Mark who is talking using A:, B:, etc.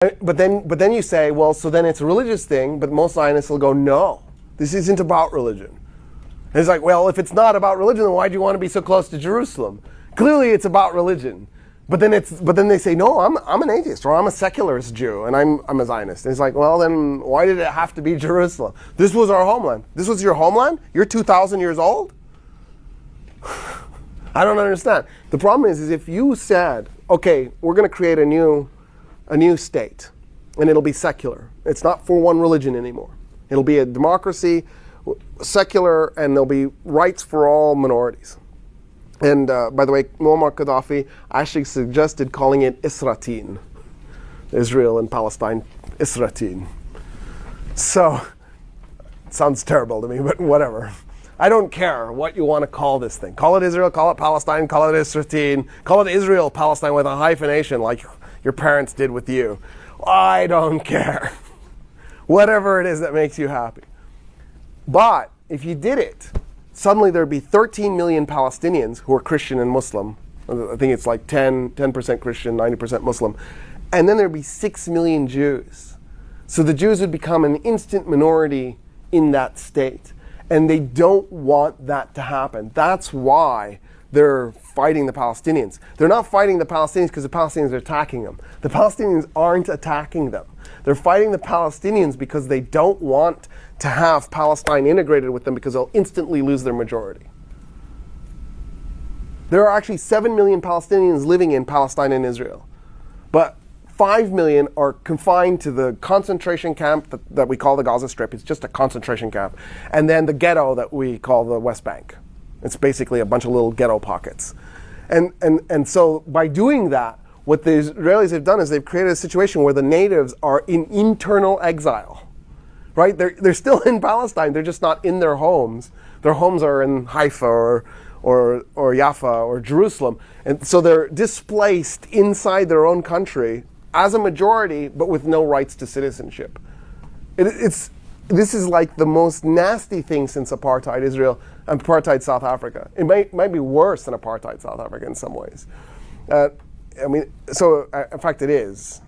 A: But then you say, well, so then it's a religious thing, but most Zionists will go, no, this isn't about religion. And it's like, well, if it's not about religion, then why do you want to be so close to Jerusalem? Clearly it's about religion. But then they say, no, I'm an atheist, or I'm a secularist Jew, and I'm a Zionist. And it's like, well, then why did it have to be Jerusalem? This was our homeland. This was your homeland? You're 2,000 years old? I don't understand. The problem is if you said, okay, we're going to create a new state, and it'll be secular. It's not for one religion anymore. It'll be a democracy, secular, and there'll be rights for all minorities. And by the way, Muammar Gaddafi actually suggested calling it Isra'tin. Israel and Palestine, Isra'tin. So, it sounds terrible to me, but whatever. I don't care what you want to call this thing. Call it Israel, call it Palestine, call it Isra'tin, call it Israel, Palestine with a hyphenation like your parents did with you. I don't care. Whatever it is that makes you happy. But if you did it, suddenly there'd be 13 million Palestinians who are Christian and Muslim. I think it's like 10% Christian, 90% Muslim. And then there'd be 6 million Jews. So the Jews would become an instant minority in that state. And they don't want that to happen. That's why they're fighting the Palestinians. They're not fighting the Palestinians because the Palestinians are attacking them. The Palestinians aren't attacking them. They're fighting the Palestinians because they don't want to have Palestine integrated with them because they'll instantly lose their majority. There are actually 7 million Palestinians living in Palestine and Israel. But 5 million are confined to the concentration camp that we call the Gaza Strip. It's just a concentration camp. And then the ghetto that we call the West Bank. It's basically a bunch of little ghetto pockets. And so by doing that, what the Israelis have done is they've created a situation where the natives are in internal exile. Right? They're still in Palestine. They're just not in their homes. Their homes are in Haifa or Jaffa or Jerusalem. And so they're displaced inside their own country as a majority, but with no rights to citizenship. This is like the most nasty thing since apartheid Israel and apartheid South Africa. It might be worse than apartheid South Africa in some ways. In fact, it is.